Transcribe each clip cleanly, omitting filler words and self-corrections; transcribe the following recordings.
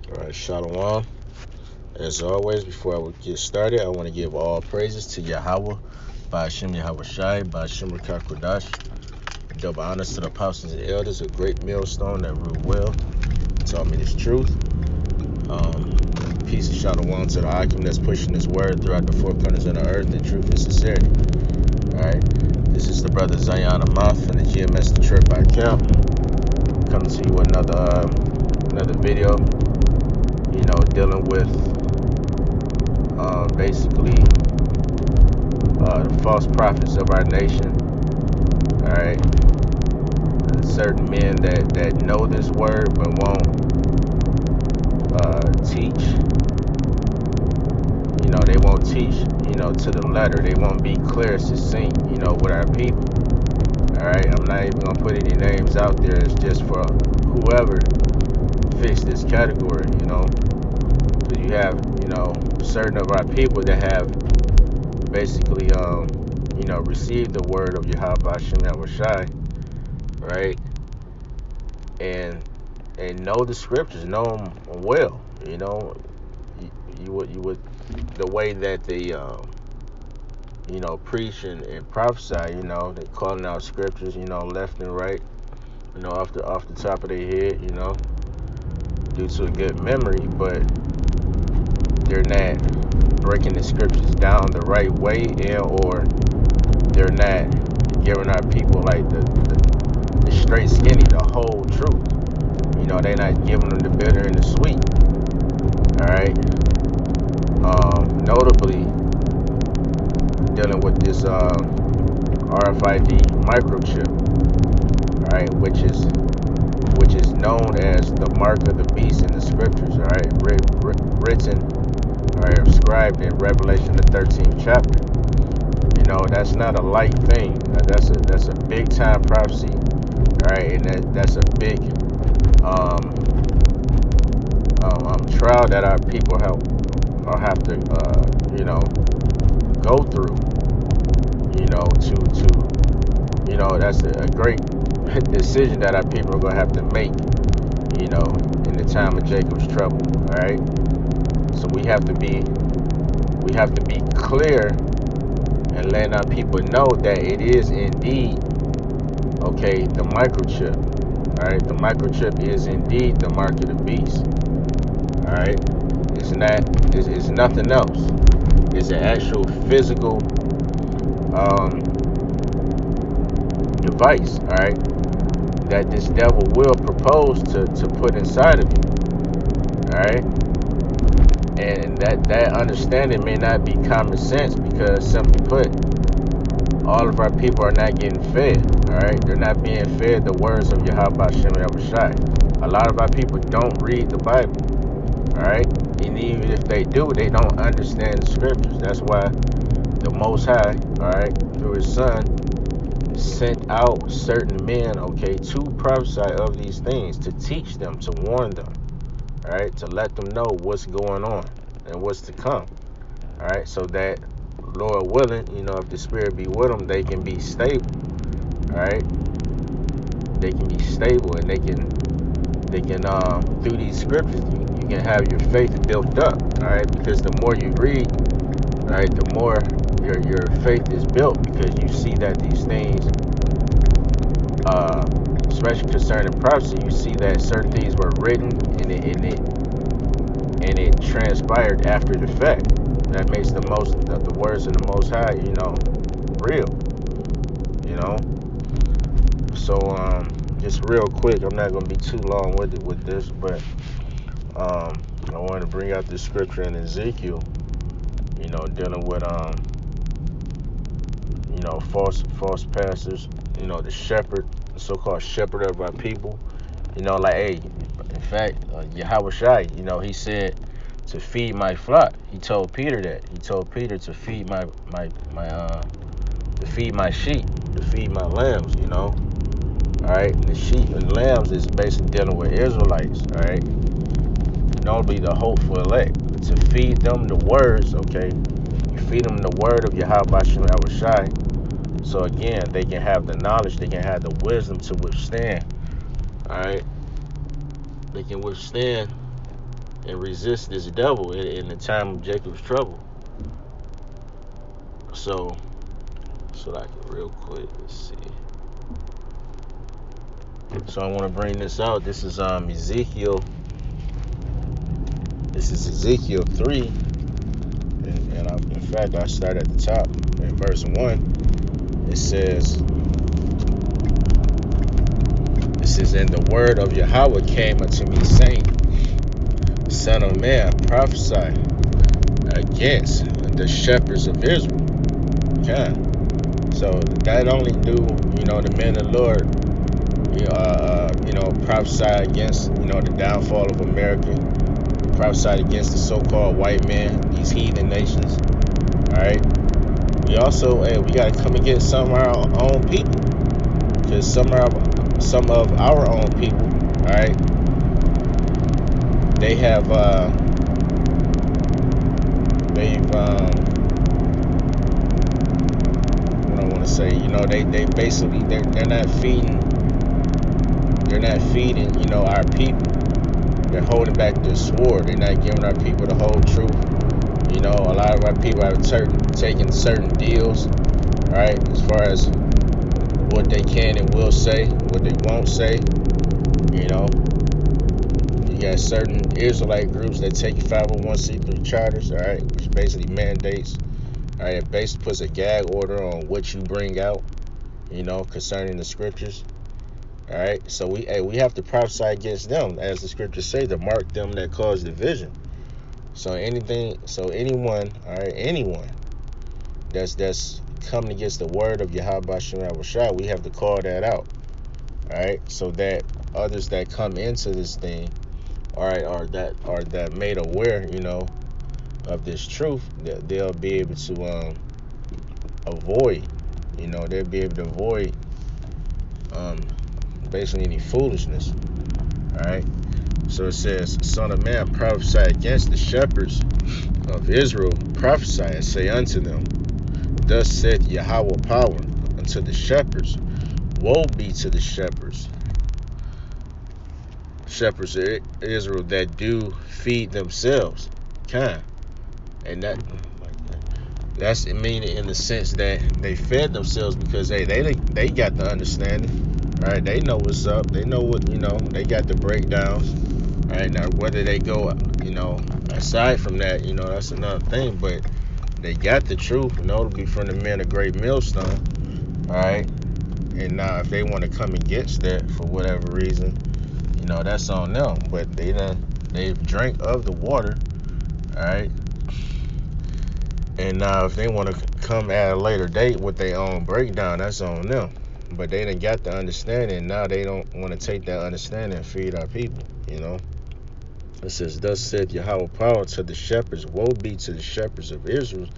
All right, Shalom. As always, before I would get started, I want to give all praises to Yahweh, Ba'ashem Yahweh Shai, Ba'ashem Rakah Kodash. Double honors to the apostles and elders, a great millstone that ruled well, taught me this truth. Peace and Shalom to the Akim that's pushing this word throughout the four corners of the earth in truth and sincerity. All right, this is the brother Zion Amath from the GMS Detroit by Camp. Coming to you with another video. Dealing with basically the false prophets of our nation. All right, certain men that know this word but won't teach. They won't teach. To the letter. They won't be clear, succinct. With our people. All right, I'm not even gonna put any names out there. It's just for whoever fits this category. Because you have certain of our people that have basically received the word of Yahweh Hashem Yahweh Shai, right? And know the scriptures, know them well. You would the way that they preach and prophesy. They calling out scriptures, left and right, off the top of their head, due to a good memory, but they're not breaking the scriptures down the right way, or they're not giving our people like the straight skinny, the whole truth. They're not giving them the bitter and the sweet. All right. Notably, dealing with this RFID microchip, all right, which is known as the mark of the beast in the scriptures, all right, written, all right, inscribed in Revelation the 13th chapter. That's not a light thing. That's a big time prophecy, all right, and that's a big trial that our people have to go through. That's a great decision that our people are gonna have to make. In the time of Jacob's trouble. All right. So we have to be clear and letting our people know that it is indeed the microchip. All right, the microchip is indeed the mark of the beast. All right, it's nothing else. It's an actual physical device. All right, that this devil will propose to put inside of you. All right, and that understanding may not be common sense, because simply put, all of our people are not getting fed. All right, they're not being fed the words of Yahweh Hashem Yahweh Shai. A lot of our people don't read the Bible. All right, and even if they do, they don't understand the scriptures. That's why the Most High, all right, through His Son, sent out certain men, to prophesy of these things, to teach them, to warn them, all right, to let them know what's going on and what's to come. All right, so that, Lord willing, if the Spirit be with them, they can be stable. All right, they can be stable, and they can through these scriptures, you can have your faith built up. All right, because the more you read, all right, the more your faith is built, because you see that these things, especially concerning prophecy, you see that certain things were written and it transpired after the fact. That makes the words of the Most High, real. So just real quick, I'm not gonna be too long with this, but I want to bring out this scripture in Ezekiel, dealing with false pastors, the shepherd, the so-called shepherd of our people, hey, in fact, Yahweh Shai, he said to feed my flock. He told Peter that. He told Peter to feed my sheep, to feed my lambs, All right, and the sheep and lambs is basically dealing with Israelites, all right? Normally the hopeful elect. To feed them the words, you feed them the word of Yahweh Hashem Yahweh Shai. So again, they can have the knowledge, they can have the wisdom to withstand, all right? They can withstand and resist this devil in the time of Jacob's trouble. So like real quick, let's see. So I want to bring this out. This is Ezekiel. This is Ezekiel 3, and in fact I start at the top in verse 1. It says, "And the word of Yahweh came unto me, saying, Son of man, prophesy against the shepherds of Israel." Okay. So not only do the men of the Lord, prophesy against the downfall of America, prophesy against the so-called white man, these heathen nations. All right. We also, we got to come against some of our own people, because some of our own people, all right, they have what I want to say, they basically they're not feeding our people. They're holding back their sword. They're not giving our people the whole truth. A lot of our people are taking certain deals, right, as far as what they can and will say, what they won't say. You got certain Israelite groups that take 501c3 charters, all right, which basically mandates, all right, it basically puts a gag order on what you bring out, concerning the scriptures. All right, so we have to prophesy against them, as the scriptures say, to mark them that cause division. So anyone, all right, anyone that's coming against the word of Yahweh Shem Yahushua, we have to call that out. All right, so that others that come into this thing, all right, are that made aware, of this truth, that they'll be able to avoid, they'll be able to avoid basically any foolishness. All right. So it says, Son of man, prophesy against the shepherds of Israel, prophesy and say unto them, Thus saith Yahweh power unto the shepherds, woe be to the shepherds of Israel that do feed themselves. And that's meaning in the sense that they fed themselves, because they got the understanding. All right, they know what's up. They know what, they got the breakdowns. All right, now whether they go, aside from that, that's another thing. But they got the truth, to be from the men of great millstone. All right, and now if they want to come against that for whatever reason, that's on them. But they've drank of the water. All right, and now if they want to come at a later date with their own breakdown, that's on them. But they done got the understanding. Now they don't want to take that understanding and feed our people. It says, Thus saith Yahweh power to the shepherds, woe be to the shepherds of Israel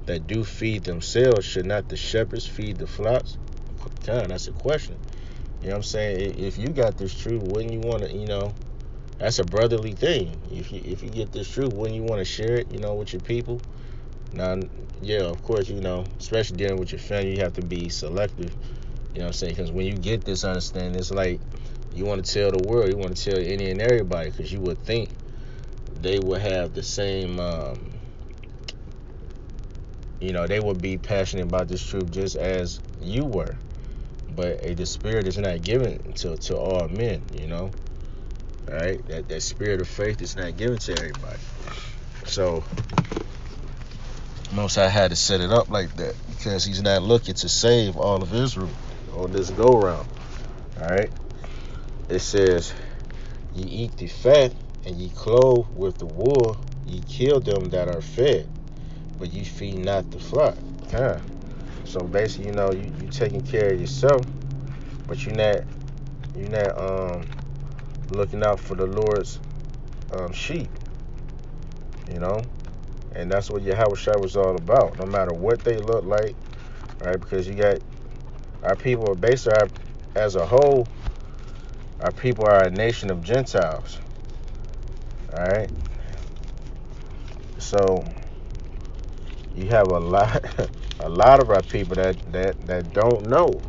that do feed themselves. Should not the shepherds feed the flocks? That's a question. You know what I'm saying? If you got this truth, wouldn't you want to, that's a brotherly thing. If you get this truth, wouldn't you want to share it, with your people? Now, yeah, of course, especially dealing with your family, you have to be selective. You know what I'm saying? Because when you get this understanding, it's like you want to tell the world, you want to tell any and everybody, because you would think they would have the same, they would be passionate about this truth just as you were. But the spirit is not given to all men, all right? That spirit of faith is not given to everybody. So Most High had to set it up like that, because he's not looking to save all of Israel on this go-round. All right? It says, Ye eat the fat, and ye clothe with the wool, ye kill them that are fed, but ye feed not the flock. So basically, you taking care of yourself, but you're not looking out for the Lord's sheep, and that's what Yahushua was all about. No matter what they look like, right? Because you got our people are basically, as a whole, our people are a nation of Gentiles. All right. So you have a lot of our people that don't know,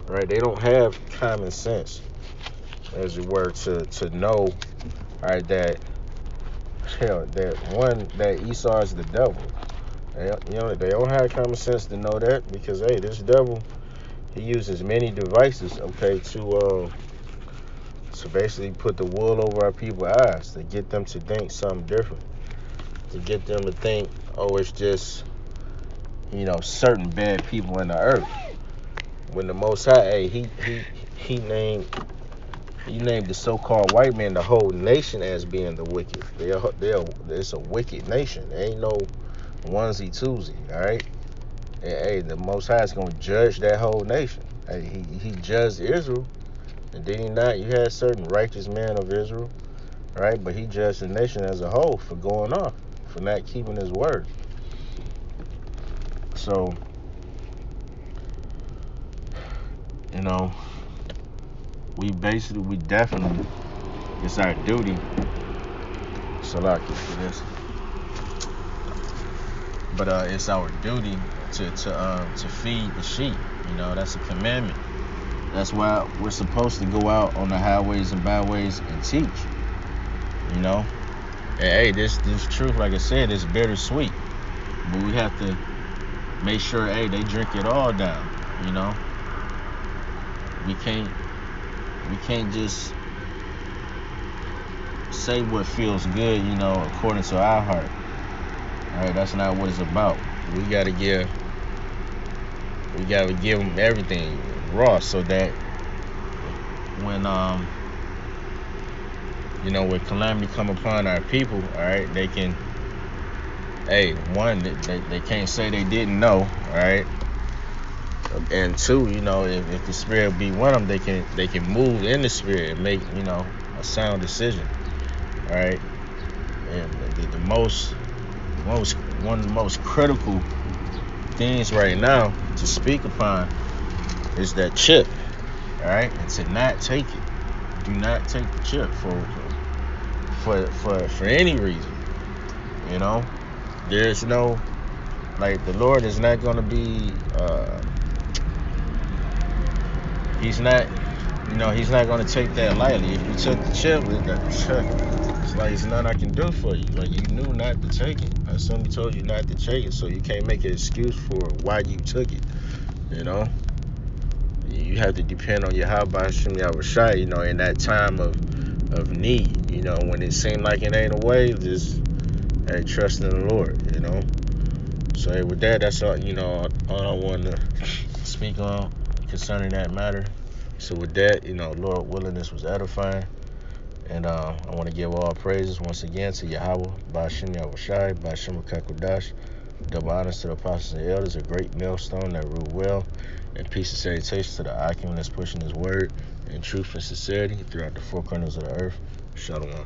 right? They don't have common sense, as it were, to know, all right, that that Esau is the devil. They don't have common sense to know that, because hey, this devil, he uses many devices, okay, to basically put the wool over our people's eyes, to get them to think something different, to get them to think, oh, it's just, certain bad people in the earth. When the Most High, hey, he named the so-called white man, the whole nation, as being the wicked. It's a wicked nation. There ain't no onesie twosie, all right? And, hey, the Most High is gonna judge that whole nation. Hey, he judged Israel, and did he not? You had certain righteous men of Israel, right? But he judged the nation as a whole for going off, for not keeping his word. So, we definitely, it's our duty, Salaki for this, but it's our duty to feed the sheep. That's a commandment. That's why we're supposed to go out on the highways and byways and teach. And hey, this truth, like I said, is bittersweet, but we have to make sure, hey, they drink it all down. We can't just say what feels good, according to our heart. All right, that's not what it's about. We gotta give them everything raw, so that when when calamity come upon our people, all right, they can, hey, one, they can't say they didn't know, all right, and two, if the spirit be with them, they can move in the spirit and make a sound decision, all right. And one of the most critical things right now to speak upon is that chip, all right, and to not take it. Do not take the chip for any reason. There's no, like, the Lord is not going to be he's not going to take that lightly. If you took the chip, it's like, it's nothing I can do for you. Like, you knew not to take it. Somebody told you not to take it, so you can't make an excuse for why you took it. You have to depend on Yahweh Hashem Yahushai, in that time of need. When it seemed like it ain't a way, just, hey, trust in the Lord. So, hey, with that, that's all. All I wanted to speak on concerning that matter. So with that, Lord willing, this was edifying. And I want to give all praises once again to Yahweh, Ba'ashem Yahushai, Ba'ashem Kakodash. Double honors to the apostles and elders, a great millstone that rule well. And peace and salutations to the Akim that's pushing his word in truth and sincerity throughout the four corners of the earth. Shalom.